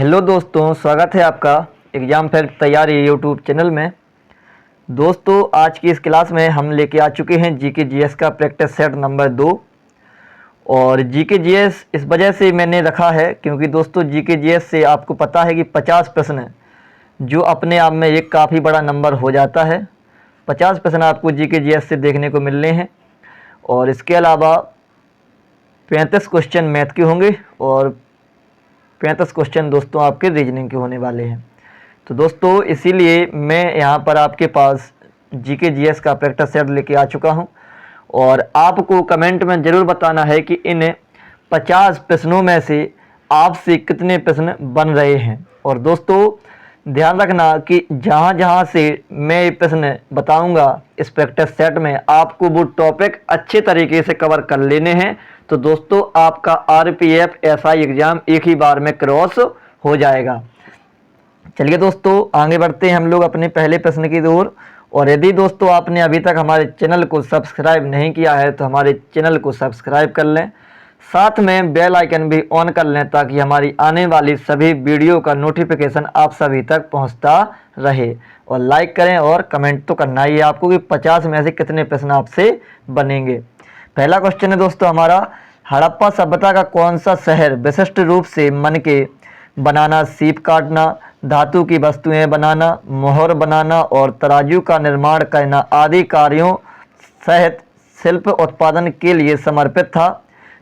Hello दोस्तों, स्वागत है आपका एग्ज़ाम फेयर तैयारी यूट्यूब चैनल में। दोस्तों, आज की इस क्लास में हम लेके आ चुके हैं जीके जीएस का प्रैक्टिस सेट नंबर 2। और जीके जीएस इस वजह से मैंने रखा है क्योंकि दोस्तों जीके जीएस से आपको पता है कि 50 प्रश्न जो अपने आप में एक काफ़ी बड़ा नंबर हो जाता है। 50 प्रश्न आपको जीके जीएस से देखने को मिलने हैं और इसके अलावा 35 क्वेश्चन मैथ के होंगे और 35 क्वेश्चन दोस्तों आपके रीजनिंग के होने वाले हैं। तो दोस्तों इसीलिए मैं यहाँ पर आपके पास जीके जीएस का प्रैक्टिस सेट लेके आ चुका हूँ और आपको कमेंट में ज़रूर बताना है कि इन 50 प्रश्नों में से आपसे कितने प्रश्न बन रहे हैं। और दोस्तों ध्यान रखना कि जहाँ जहाँ से मैं ये प्रश्न बताऊँगा इस प्रैक्टिस सेट में आपको वो टॉपिक अच्छे तरीके से कवर कर लेने हैं। तो दोस्तों आपका आरपीएफ एसआई एग्ज़ाम एक ही बार में क्रॉस हो जाएगा। चलिए दोस्तों आगे बढ़ते हैं हम लोग अपने पहले प्रश्न की ओर। और यदि दोस्तों आपने अभी तक हमारे चैनल को सब्सक्राइब नहीं किया है तो हमारे चैनल को सब्सक्राइब कर लें, साथ में बेल आइकन भी ऑन कर लें ताकि हमारी आने वाली सभी वीडियो का नोटिफिकेशन आप सभी तक पहुंचता रहे। और लाइक करें और कमेंट तो करना ही है आपको कि 50 में से कितने प्रश्न आपसे बनेंगे। पहला क्वेश्चन है दोस्तों हमारा, हड़प्पा सभ्यता का कौन सा शहर विशिष्ट रूप से मन के बनाना, सीप काटना, धातु की वस्तुएं बनाना, मोहर बनाना और तराजू का निर्माण करना आदि कार्यों सहित शिल्प उत्पादन के लिए समर्पित था।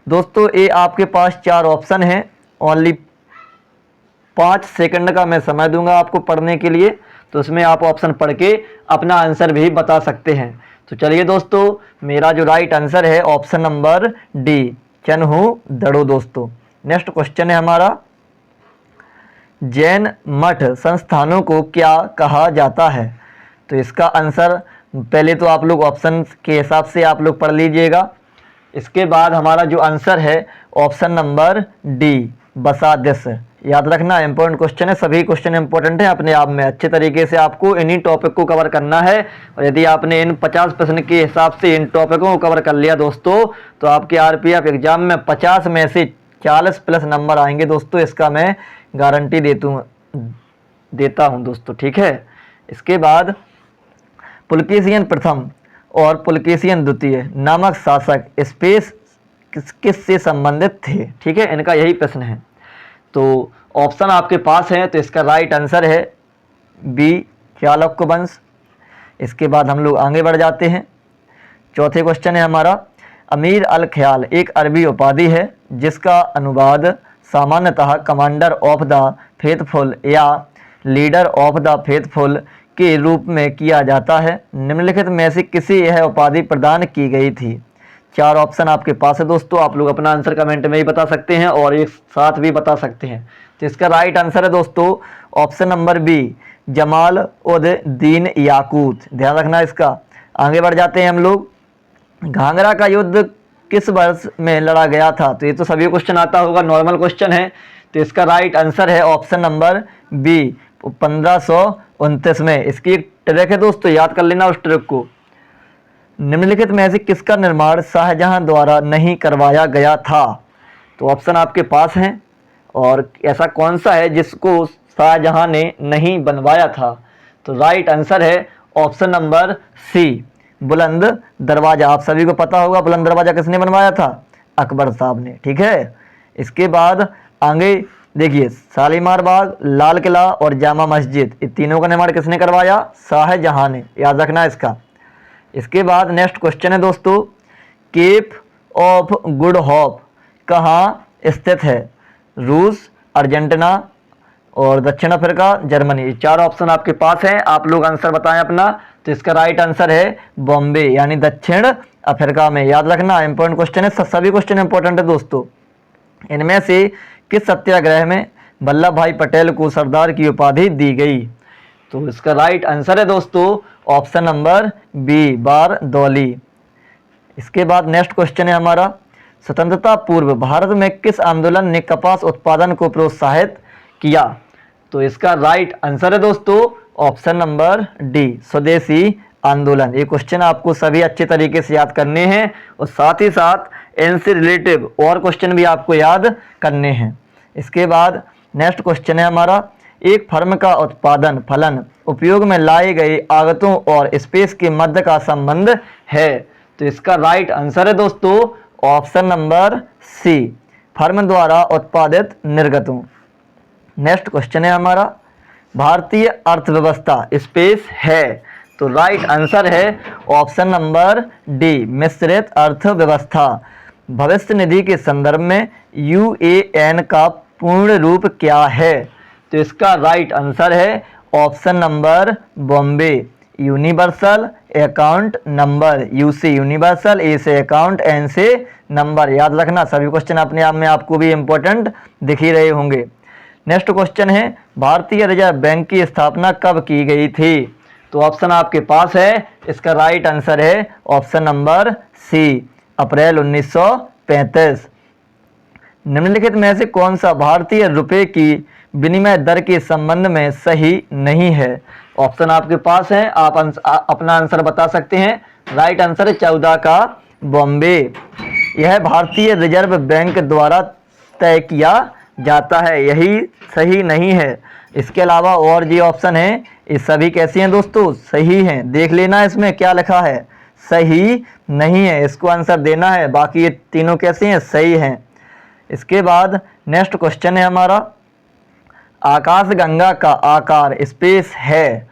दोस्तों ये आपके पास 4 ऑप्शन हैं। ओनली 5 सेकंड का मैं समय दूंगा आपको पढ़ने के लिए, तो उसमें आप ऑप्शन पढ़ के अपना आंसर भी बता सकते हैं। तो चलिए दोस्तों, मेरा जो राइट आंसर है ऑप्शन नंबर डी, चन्हू दड़ो। दोस्तों नेक्स्ट क्वेश्चन है हमारा, जैन मठ संस्थानों को क्या कहा जाता है? तो इसका आंसर पहले तो आप लोग ऑप्शन के हिसाब से आप लोग पढ़ लीजिएगा। इसके बाद हमारा जो आंसर है ऑप्शन नंबर डी, बसादिस। याद रखना इंपॉर्टेंट क्वेश्चन है, सभी क्वेश्चन इंपॉर्टेंट हैं अपने आप में। अच्छे तरीके से आपको इन्हीं टॉपिक को कवर करना है और यदि आपने इन 50 प्रश्न के हिसाब से इन टॉपिकों को कवर कर लिया दोस्तों तो आपके आरपीएफ एग्जाम में 50 में से 40 प्लस नंबर आएंगे दोस्तों, इसका मैं गारंटी देता हूं दोस्तों, ठीक है। इसके बाद पुलकेशियन प्रथम और पुलकेशियन द्वितीय नामक शासक स्पेस किस से संबंधित थे? ठीक है, इनका यही प्रश्न है। तो ऑप्शन आपके पास है, तो इसका राइट आंसर है बी, चालुक्य वंश। इसके बाद हम लोग आगे बढ़ जाते हैं। चौथे क्वेश्चन है हमारा, अमीर अल ख्याल एक अरबी उपाधि है जिसका अनुवाद सामान्यतः कमांडर ऑफ द फेथफुल या लीडर ऑफ द फेथफुल के रूप में किया जाता है। निम्नलिखित में से किसे यह उपाधि प्रदान की गई थी? 4 ऑप्शन आपके पास है दोस्तों, आप लोग अपना आंसर कमेंट में ही बता सकते हैं और एक साथ भी बता सकते हैं। तो इसका राइट आंसर है दोस्तों ऑप्शन नंबर बी, जमाल उद दीन याकूत। ध्यान रखना इसका। आगे बढ़ जाते हैं हम लोग। घाघरा का युद्ध किस वर्ष में लड़ा गया था? तो ये तो सभी क्वेश्चन आता होगा, नॉर्मल क्वेश्चन है। तो इसका राइट आंसर है ऑप्शन नंबर बी, 1529 में। इसकी एक ट्रिक है दोस्तों, याद कर लेना उस ट्रिक को। निम्नलिखित में से किसका निर्माण शाहजहां द्वारा नहीं करवाया गया था? तो ऑप्शन आपके पास हैं और ऐसा कौन सा है जिसको शाहजहां ने नहीं बनवाया था? तो राइट आंसर है ऑप्शन नंबर सी, बुलंद दरवाज़ा। आप सभी को पता होगा बुलंद दरवाज़ा किसने बनवाया था? अकबर साहब ने, ठीक है। इसके बाद आगे देखिए, शालीमार बाग, लाल किला और जामा मस्जिद, ये तीनों का निर्माण किसने करवाया? शाहजहां ने। याद रखना इसका। इसके बाद नेक्स्ट क्वेश्चन है दोस्तों, केप ऑफ गुड होप कहाँ स्थित है? रूस, अर्जेंटीना और दक्षिण अफ्रीका, जर्मनी। ये 4 ऑप्शन आपके पास हैं, आप लोग आंसर बताएं अपना। तो इसका राइट आंसर है बॉम्बे यानी दक्षिण अफ्रीका में। याद रखना इंपॉर्टेंट क्वेश्चन है, सभी क्वेश्चन इंपॉर्टेंट है दोस्तों। इनमें से किस सत्याग्रह में वल्लभ भाई पटेल को सरदार की उपाधि दी गई? तो इसका राइट आंसर है दोस्तों ऑप्शन नंबर बी, बारदौली। इसके बाद नेक्स्ट क्वेश्चन है हमारा, स्वतंत्रता पूर्व भारत में किस आंदोलन ने कपास उत्पादन को प्रोत्साहित किया? तो इसका राइट आंसर है दोस्तों ऑप्शन नंबर डी, स्वदेशी आंदोलन। ये क्वेश्चन आपको सभी अच्छे तरीके से याद करने हैं और साथ ही साथ इनसे रिलेटिव और क्वेश्चन भी आपको याद करने हैं। इसके बाद नेक्स्ट क्वेश्चन है हमारा, एक फर्म का उत्पादन फलन उपयोग में लाए गए आगतों और स्पेस के मध्य का संबंध है। तो इसका राइट आंसर है दोस्तों ऑप्शन नंबर सी, फर्म द्वारा उत्पादित निर्गतों। नेक्स्ट क्वेश्चन है हमारा, भारतीय अर्थव्यवस्था स्पेस है। तो राइट आंसर है ऑप्शन नंबर डी, मिश्रित अर्थव्यवस्था। भविष्य निधि के संदर्भ में यूएएन का पूर्ण रूप क्या है? तो इसका राइट आंसर है option number Bombay, universal account number, UC universal, A से अकाउंट, एन से नंबर। याद रखना, सभी क्वेश्चन अपने आप में आपको भी इंपॉर्टेंट दिख ही रहे होंगे। नेक्स्ट क्वेश्चन है, भारतीय रिजर्व बैंक की स्थापना कब की गई थी? तो ऑप्शन आपके पास है, इसका राइट आंसर है ऑप्शन नंबर सी, अप्रैल 1935। निम्नलिखित में से कौन सा भारतीय रुपए की विनिमय दर के संबंध में सही नहीं है? ऑप्शन आपके पास है, आप अपना आंसर बता सकते हैं। राइट आंसर है 14 का बॉम्बे। यह भारतीय रिजर्व बैंक द्वारा तय किया जाता है, यही सही नहीं है। इसके अलावा और जी ऑप्शन है, ये सभी कैसी हैं दोस्तों? सही हैं। देख लेना इसमें क्या लिखा है, सही नहीं है, इसको आंसर देना है। बाकी ये तीनों कैसे हैं? सही हैं। इसके बाद नेक्स्ट क्वेश्चन है हमारा, आकाशगंगा का आकार स्पेस है।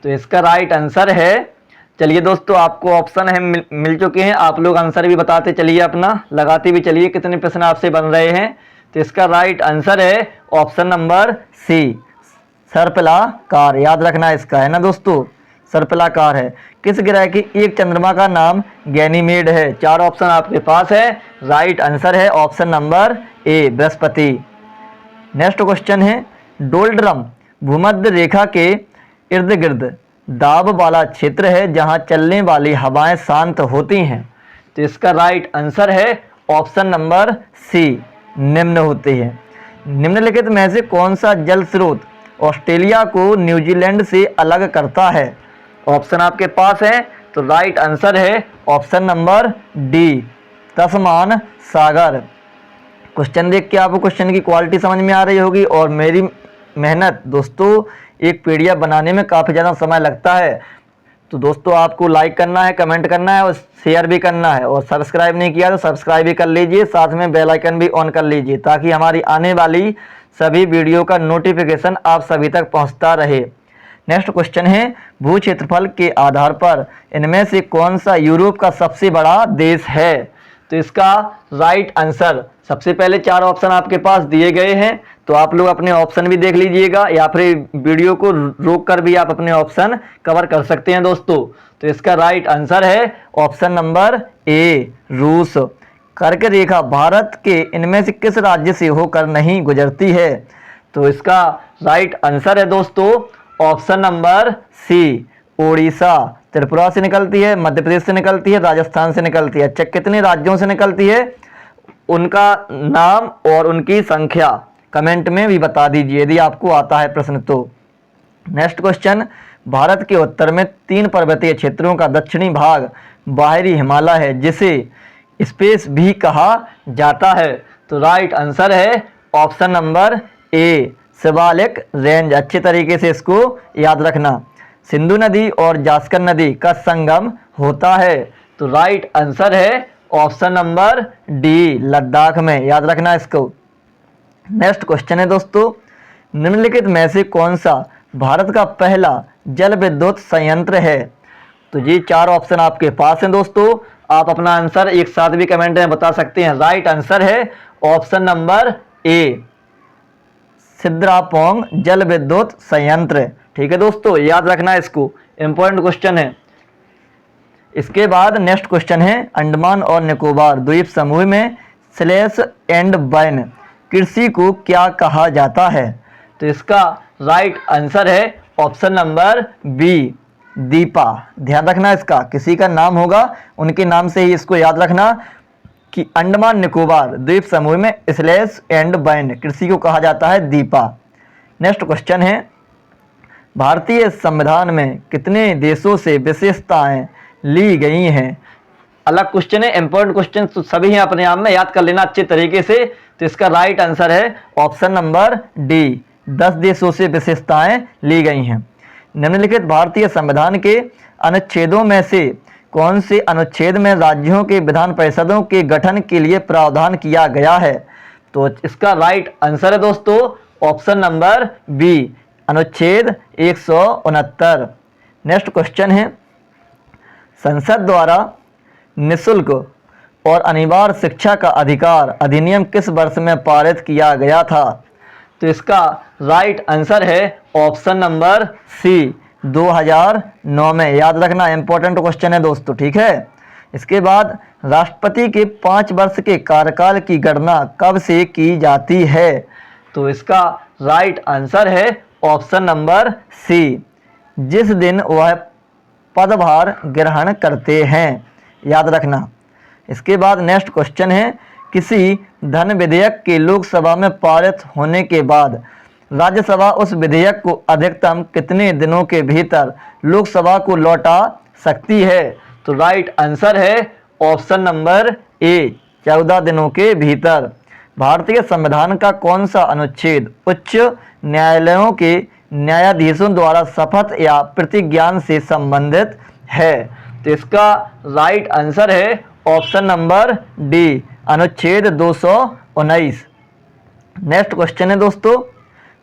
तो इसका राइट आंसर है, चलिए दोस्तों आपको ऑप्शन है मिल चुके हैं, आप लोग आंसर भी बताते चलिए, अपना लगाते भी चलिए कितने प्रश्न आपसे बन रहे हैं। तो इसका राइट आंसर है ऑप्शन नंबर सी, सर्पिलाकार। याद रखना इसका, है ना दोस्तों, सर्पिलाकार है। किस ग्रह के एक चंद्रमा का नाम गैनीमेड है? 4 ऑप्शन आपके पास है, राइट आंसर है option number A, Brihaspati. Next question है, डोल्ड्रम भूमध्य रेखा के इर्द गिर्द दाब वाला क्षेत्र है जहां चलने वाली हवाएं शांत होती हैं। तो इसका राइट आंसर है ऑप्शन नंबर सी, निम्न होती है। निम्नलिखित में से कौन सा जल स्रोत ऑस्ट्रेलिया को न्यूजीलैंड से अलग करता है? ऑप्शन आपके पास है, तो राइट आंसर है ऑप्शन नंबर डी, तस्मान सागर। क्वेश्चन देख के आपको क्वेश्चन की क्वालिटी समझ में आ रही होगी, और मेरी मेहनत दोस्तों एक पीडीएफ बनाने में काफ़ी ज़्यादा समय लगता है। तो दोस्तों आपको लाइक करना है, कमेंट करना है और शेयर भी करना है, और सब्सक्राइब नहीं किया तो सब्सक्राइब भी कर लीजिए, साथ में बेल आइकन भी ऑन कर लीजिए ताकि हमारी आने वाली सभी वीडियो का नोटिफिकेशन आप सभी तक पहुंचता रहे। नेक्स्ट क्वेश्चन है, भू क्षेत्रफल के आधार पर इनमें से कौन सा यूरोप का सबसे बड़ा देश है? तो इसका राइट आंसर, सबसे पहले 4 ऑप्शन आपके पास दिए गए हैं, तो आप लोग अपने ऑप्शन भी देख लीजिएगा, या फिर वीडियो को रोक कर भी आप अपने ऑप्शन कवर कर सकते हैं दोस्तों। तो इसका राइट आंसर है ऑप्शन नंबर ए, रूस। कर्क रेखा भारत के इनमें से किस राज्य से होकर नहीं गुजरती है? तो इसका राइट आंसर है दोस्तों option number C, Odisha. Tripura से निकलती है, मध्य प्रदेश से निकलती है, राजस्थान से निकलती है। अच्छा, कितने राज्यों से निकलती है, उनका नाम और उनकी संख्या कमेंट में भी बता दीजिए यदि आपको आता है प्रश्न तो। नेक्स्ट क्वेश्चन, भारत के उत्तर में 3 पर्वतीय क्षेत्रों का दक्षिणी भाग बाहरी हिमालय है जिसे स्पेस भी कहा जाता है। तो राइट आंसर है option number A, Shivalik range. अच्छे तरीके से इसको याद रखना। सिंधु नदी और जास्कर नदी का संगम होता है। तो राइट आंसर है ऑप्शन नंबर डी, लद्दाख में। याद रखना इसको। नेक्स्ट क्वेश्चन है दोस्तों, निम्नलिखित में से कौन सा भारत का पहला जल विद्युत संयंत्र है? तो ये 4 ऑप्शन आपके पास हैं दोस्तों, आप अपना आंसर एक साथ भी कमेंट में बता सकते हैं। राइट आंसर है ऑप्शन नंबर ए, सिद्रापोंग जल विद्युत संयंत्र। ठीक है दोस्तों, याद रखना इसको, इंपॉर्टेंट क्वेश्चन है। इसके बाद नेक्स्ट क्वेश्चन है, अंडमान और निकोबार द्वीप समूह में स्लैश एंड बर्न कृषि को क्या कहा जाता है? तो इसका राइट आंसर है ऑप्शन नंबर बी, दीपा। ध्यान रखना इसका, किसी का नाम होगा उनके नाम से ही इसको याद रखना कि अंडमान निकोबार द्वीप समूह में स्लैश एंड बर्न कृषि को कहा जाता है दीपा। नेक्स्ट क्वेश्चन है, भारतीय संविधान में कितने देशों से विशेषताएं ली गई हैं? अलग क्वेश्चन है, इंपॉर्टेंट क्वेश्चन तो सभी हैं अपने आप में, याद कर लेना अच्छे तरीके से। तो इसका राइट आंसर है ऑप्शन नंबर डी, 10 देशों से विशेषताएं ली गई हैं। निम्नलिखित भारतीय संविधान के अनुच्छेदों में से कौन से अनुच्छेद में राज्यों के विधान परिषदों के गठन के लिए प्रावधान किया गया है? तो इसका राइट आंसर है दोस्तों ऑप्शन नंबर बी, अनुच्छेद 169। नेक्स्ट क्वेश्चन है, संसद द्वारा निःशुल्क और अनिवार्य शिक्षा का अधिकार अधिनियम किस वर्ष में पारित किया गया था? तो इसका राइट आंसर है ऑप्शन नंबर सी, 2009 में। याद रखना, इंपॉर्टेंट क्वेश्चन है दोस्तों, ठीक है। इसके बाद राष्ट्रपति के 5 वर्ष के कार्यकाल की गणना कब से की जाती है? तो इसका राइट आंसर है ऑप्शन नंबर सी, जिस दिन वह पदभार ग्रहण करते हैं। याद रखना। इसके बाद नेक्स्ट क्वेश्चन है, किसी धन विधेयक के लोकसभा में पारित होने के बाद राज्यसभा उस विधेयक को अधिकतम कितने दिनों के भीतर लोकसभा को लौटा सकती है? तो राइट आंसर है ऑप्शन नंबर ए, 14 दिनों के भीतर। भारतीय संविधान का कौन सा अनुच्छेद उच्च न्यायालयों के न्यायाधीशों द्वारा शपथ या प्रतिज्ञान से संबंधित है? तो इसका राइट आंसर है ऑप्शन नंबर डी, अनुच्छेद 219। नेक्स्ट क्वेश्चन है दोस्तों,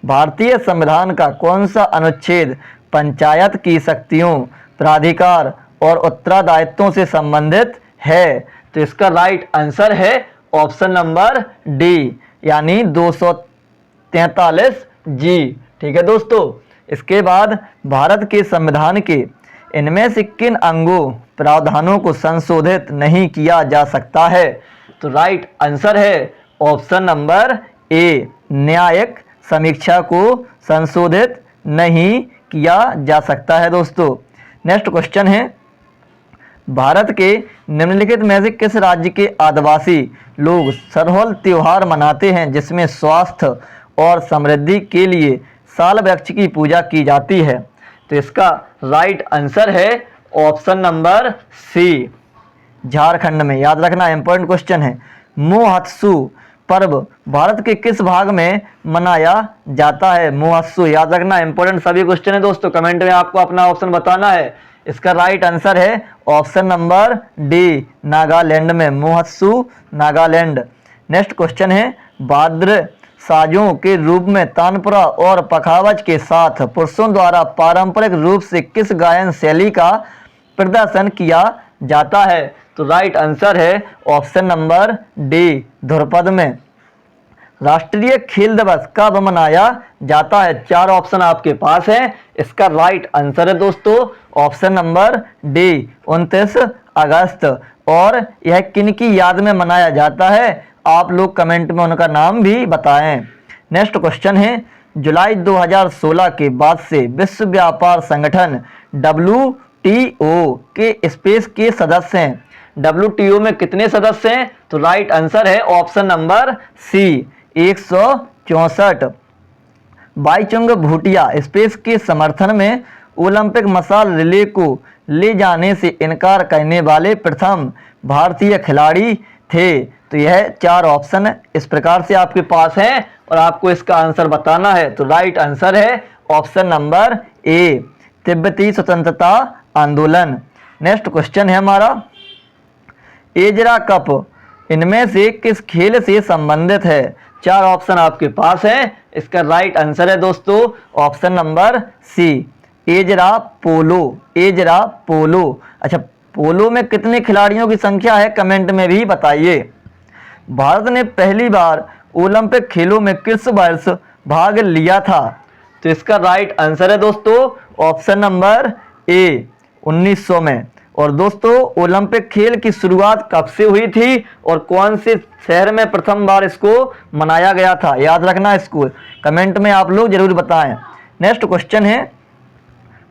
भारतीय संविधान का कौन सा अनुच्छेद पंचायत की शक्तियों, प्राधिकार और उत्तरदायित्वों से संबंधित है? तो इसका राइट आंसर है ऑप्शन नंबर डी, यानी 243 जी। ठीक है दोस्तों। इसके बाद भारत के संविधान के इनमें से किन अंगों प्रावधानों को संशोधित नहीं किया जा सकता है? तो राइट आंसर है ऑप्शन नंबर ए, न्यायिक समीक्षा को संशोधित नहीं किया जा सकता है दोस्तों। नेक्स्ट क्वेश्चन है, भारत के निम्नलिखित में से किस राज्य के आदिवासी लोग सरहुल त्योहार मनाते हैं जिसमें स्वास्थ्य और समृद्धि के लिए साल वृक्ष की पूजा की जाती है? तो इसका राइट आंसर है ऑप्शन नंबर सी, झारखंड में। याद रखना, इंपॉर्टेंट क्वेश्चन है। मोहत्सु पर्व भारत के किस भाग में मनाया जाता है? मोहत्सु, याद रखना, इंपॉर्टेंट सभी क्वेश्चन है दोस्तों। कमेंट में आपको अपना ऑप्शन बताना है। इसका राइट आंसर है ऑप्शन नंबर डी, नागालैंड में। मोहत्सु नागालैंड। नेक्स्ट क्वेश्चन है, भाद्र साजों के रूप में तानपुरा और पखावज के साथ पुरुषों द्वारा पारंपरिक रूप से किस गायन शैली का प्रदर्शन किया जाता है? तो राइट आंसर है ऑप्शन नंबर डी, ध्रुपद में। राष्ट्रीय खेल दिवस कब मनाया जाता है? 4 ऑप्शन आपके पास हैं। इसका राइट आंसर है दोस्तों ऑप्शन नंबर डी, 29 अगस्त। और यह किन की याद में मनाया जाता है? आप लोग कमेंट में उनका नाम भी बताएं। नेक्स्ट क्वेश्चन है, जुलाई 2016 के बाद से विश्व व्यापार संगठन WTO के स्पेस के सदस्य हैं। WTO में कितने सदस्य हैं? तो राइट आंसर है option number C, 164। Baichung Bhutia space के समर्थन में ओलंपिक मशाल रिले को ले जाने से इनकार करने वाले प्रथम भारतीय खिलाड़ी थे। तो यह 4 ऑप्शन इस प्रकार से आपके पास हैं और आपको इसका आंसर बताना है। तो राइट आंसर है ऑप्शन नंबर ए, तिब्बती स्वतंत्रता आंदोलन। नेक्स्ट क्वेश्चन है हमारा, एजरा कप इनमें से किस खेल से संबंधित है? 4 ऑप्शन आपके पास हैं। इसका राइट आंसर है दोस्तों ऑप्शन नंबर सी, एजरा पोलो। एजरा पोलो। अच्छा, पोलो में कितने खिलाड़ियों की संख्या है? कमेंट में भी बताइए। भारत ने पहली बार ओलंपिक खेलों में किस वर्ष भाग लिया था? तो इसका राइट आंसर है दोस्तों ऑप्शन नंबर ए, 1900 में। और दोस्तों, ओलंपिक खेल की शुरुआत कब से हुई थी और कौन से शहर में प्रथम बार इसको मनाया गया था? याद रखना इसको, कमेंट में आप लोग जरूर बताएं। नेक्स्ट क्वेश्चन है,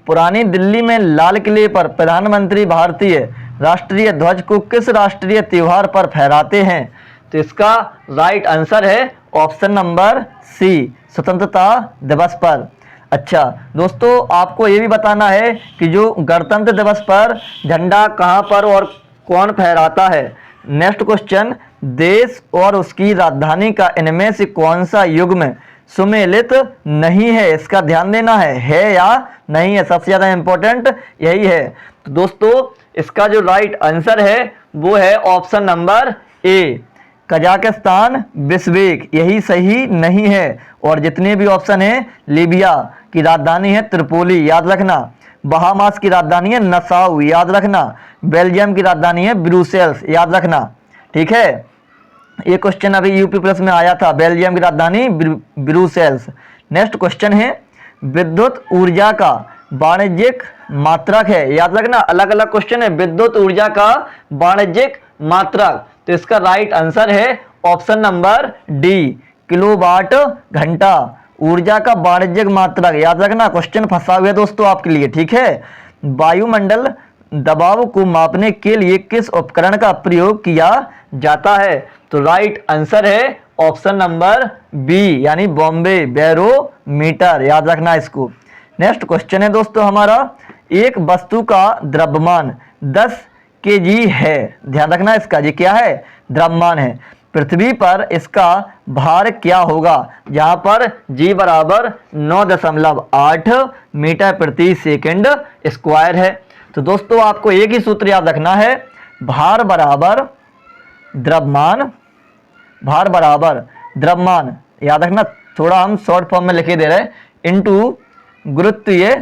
पुरानी दिल्ली में लाल किले पर प्रधानमंत्री भारतीय राष्ट्रीय ध्वज को किस राष्ट्रीय त्योहार पर फहराते हैं? तो इसका राइट आंसर है ऑप्शन नंबर सी, स्वतंत्रता दिवस पर। अच्छा दोस्तों, आपको ये भी बताना है कि जो गणतंत्र दिवस पर झंडा कहाँ पर और कौन फहराता है? नेक्स्ट क्वेश्चन, देश और उसकी राजधानी का इनमें से कौन सा युग्म सुमेलित नहीं है? इसका ध्यान देना है या नहीं है, सबसे ज़्यादा इंपॉर्टेंट यही है। तो दोस्तों इसका जो राइट आंसर है वो है option number A, Kazakhstan Bishkek, यही सही नहीं है। और जितने भी ऑप्शन हैं, लीबिया की राजधानी है त्रिपोली, याद रखना। बहामास की राजधानी है नसाउ, याद रखना। बेल्जियम की राजधानी है ब्रुसेल्स, याद रखना। ठीक है, ये क्वेश्चन अभी यूपी प्लस में आया था, बेल्जियम की राजधानी ब्रुसेल्स। नेक्स्ट क्वेश्चन है, विद्युत ऊर्जा का वाणिज्यिक मात्रक है, याद रखना। अलग अलग क्वेश्चन है, विद्युत ऊर्जा का वाणिज्यिक मात्रक। तो इसका राइट आंसर है ऑप्शन नंबर डी, किलोवाट घंटा। ऊर्जा का वाणिज्यिक मात्रक, याद रखना। क्वेश्चन फंसा हुआ है दोस्तों आपके लिए। ठीक है, वायुमंडल दबाव को मापने के लिए किस उपकरण का प्रयोग किया जाता है? तो राइट आंसर है ऑप्शन नंबर बी, यानी बॉम्बे बैरोमीटर, याद रखना इसको। नेक्स्ट क्वेश्चन है दोस्तों हमारा, एक वस्तु का द्रव्यमान 10 kg है, ध्यान रखना इसका, ये क्या है? द्रव्यमान है। पृथ्वी पर इसका भार क्या होगा? जहां पर g बराबर 9.8 मीटर प्रति सेकंड स्क्वायर है। तो दोस्तों आपको एक ही सूत्र याद रखना है, भार बराबर द्रव्यमान, भार बराबर द्रव्यमान, याद रखना। थोड़ा हम शॉर्ट फॉर्म में लिखे दे रहे हैं, इनटू गुरुत्वीय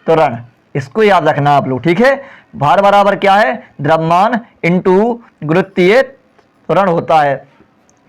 त्वरण, इसको याद रखना आप लोग। ठीक है, भार बराबर क्या है? द्रव्यमान इनटू गुरुत्वीय त्वरण होता है।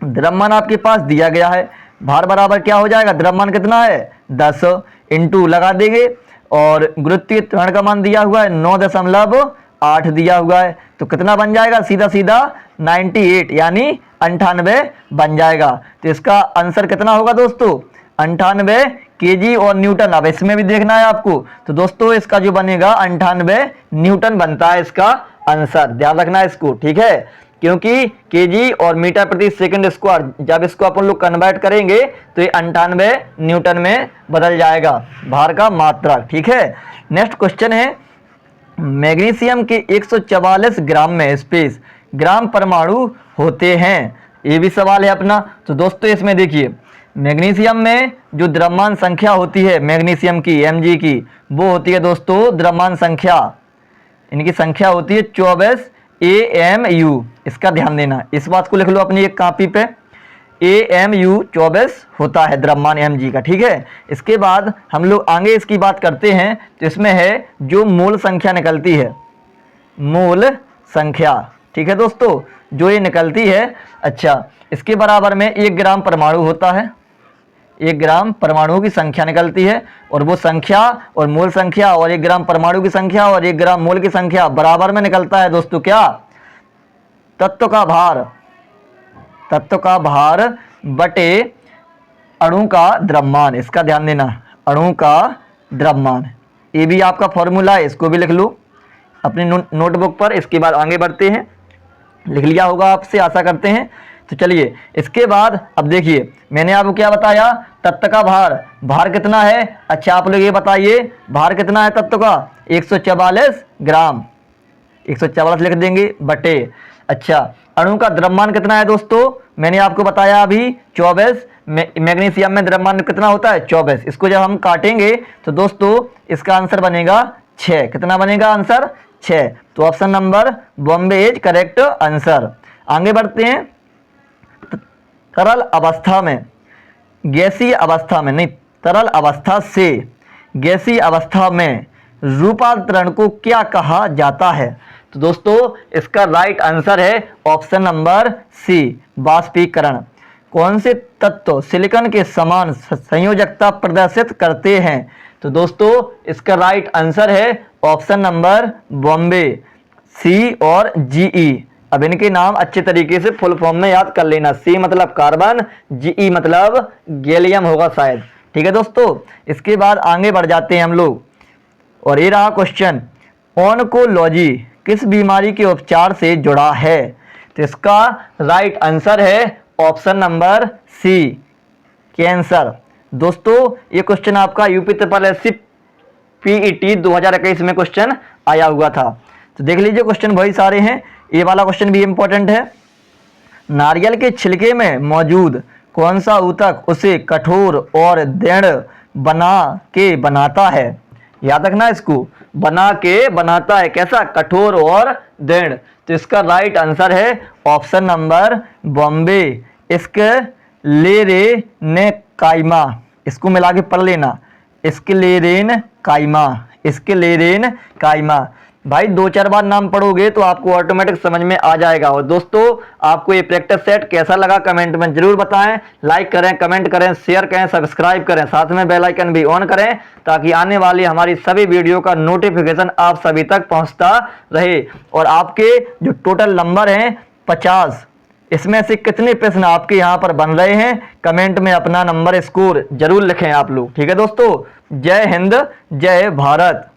द्रव्यमान आपके पास दिया गया है, भार बराबर क्या हो जाएगा? द्रव्यमान कितना है? 10, इनटू लगा देंगे और गुरुत्वीय त्वरण का मान दिया हुआ है 9.8 दिया हुआ है, तो कितना बन जाएगा? सीधा सीधा 98 यानी 98 बन जाएगा। तो इसका आंसर कितना होगा दोस्तों? 98 kg और न्यूटन। अब इसमें भी देखना है आपको, तो दोस्तों इसका जो बनेगा 98 न्यूटन बनता है इसका आंसर, ध्यान रखना इसको। ठीक है, क्योंकि केजी और मीटर प्रति सेकंड स्क्वायर, जब इसको अपन लोग कन्वर्ट करेंगे तो ये 98 न्यूटन में बदल जाएगा, भार का मात्रक। ठीक है, नेक्स्ट क्वेश्चन है, मैग्नीशियम के 144 ग्राम में स्पेस ग्राम परमाणु होते हैं, ये भी सवाल है अपना। तो दोस्तों इसमें देखिए, मैग्नीशियम में जो द्रव्यमान संख्या होती है मैग्नीशियम की, Mg की, वो होती है दोस्तों द्रव्यमान संख्या, इनकी संख्या होती है 24 AMU। इसका ध्यान देना, इस बात को लिख लो अपनी एक कॉपी पे, AMU 24 होता है द्रव्यमान Mg का। ठीक है, इसके बाद हम लोग आगे इसकी बात करते हैं, तो इसमें है जो मोल संख्या निकलती है, मोल संख्या। ठीक है दोस्तों, जो ये निकलती है, अच्छा, इसके बराबर में 1 ग्राम परमाणु होता है, 1 ग्राम परमाणु की संख्या निकलती है, और वो संख्या और मोल संख्या और 1 ग्राम परमाणु की संख्या और 1 ग्राम मोल की संख्या बराबर में निकलता है दोस्तों क्या? तत्व का भार, तत्व का भार बटे अणु का द्रव्यमान। इसका ध्यान देना, अणु का द्रव्यमान, ये भी आपका फॉर्मूला है, इसको भी लिख लो अपनी नोटबुक पर। इसके बाद आगे बढ़ते हैं, लिख लिया होगा आपसे, आशा करते हैं। तो चलिए इसके बाद अब देखिए, मैंने आपको क्या बताया? तत्व का भार, भार कितना है? अच्छा आप लोग ये बताइए, भार कितना है तत्व का? 144 ग्राम, 144 लिख देंगे बटे, अच्छा अणु का द्रव्यमान कितना है दोस्तों? मैंने आपको बताया अभी 24, मैग्नीशियम में द्रव्यमान कितना होता है? 24। इसको जब हम काटेंगे तो दोस्तों इसका आंसर बनेगा 6। कितना बनेगा आंसर? 6। तो option number Bombay is correct answer. आगे बढ़ते हैं, तरल अवस्था में, गैसीय अवस्था में नहीं, तरल अवस्था से गैसीय अवस्था में रूपांतरण को क्या कहा जाता है? तो दोस्तों इसका राइट आंसर है ऑप्शन नंबर सी, वाष्पीकरण। कौन से तत्व सिलिकॉन के समान संयोजकता प्रदर्शित करते हैं? तो दोस्तों इसका राइट आंसर है ऑप्शन नंबर बॉम्बे, सी और जीई। अब इनके नाम अच्छे तरीके से फुल फॉर्म में याद कर लेना, सी मतलब कार्बन, जीई मतलब गैलियम होगा शायद। ठीक है दोस्तों, इसके बाद आगे बढ़ जाते हैं हम लोग, और ये रहा क्वेश्चन, ऑन्कोलॉजी किस बीमारी के उपचार से जुड़ा है? तो इसका राइट आंसर है ऑप्शन नंबर सी, कैंसर। दोस्तों ये क्वेश्चन आपका यूपी ट्रिपल एससी पीईटी 2021 में क्वेश्चन आया हुआ था। तो देख लीजिए क्वेश्चन वही सारे हैं। ये वाला क्वेश्चन भी इंपॉर्टेंट है। नारियल के छिलके में मौजूद कौन सा ऊतक उसे कठोर और दृढ़ बना के बनाता है? याद रखना इसको, बना के बनाता है कैसा? कठोर और दृढ़। तो इसका राइट आंसर है ऑप्शन नंबर बॉम्बे स्क्लेरेनकाइमा। इसको मिला के पढ़ लेना, स्क्लेरेनकाइमा, स्क्लेरेनकाइमा। भाई 2-4 बार नाम पढ़ोगे तो आपको ऑटोमेटिक समझ में आ जाएगा। और दोस्तों आपको ये प्रैक्टिस सेट कैसा लगा कमेंट में जरूर बताएं। लाइक करें, कमेंट करें, शेयर करें, सब्सक्राइब करें, साथ में बेल आइकन भी ऑन करें ताकि आने वाली हमारी सभी वीडियो का नोटिफिकेशन आप सभी तक पहुंचता रहे। और आपके जो टोटल नंबर हैं 50, इसमें से कितने प्रश्न आपके यहाँ पर बन रहे हैं कमेंट में अपना नंबर स्कोर जरूर लिखें आप लोग। ठीक है दोस्तों, जय हिंद, जय भारत।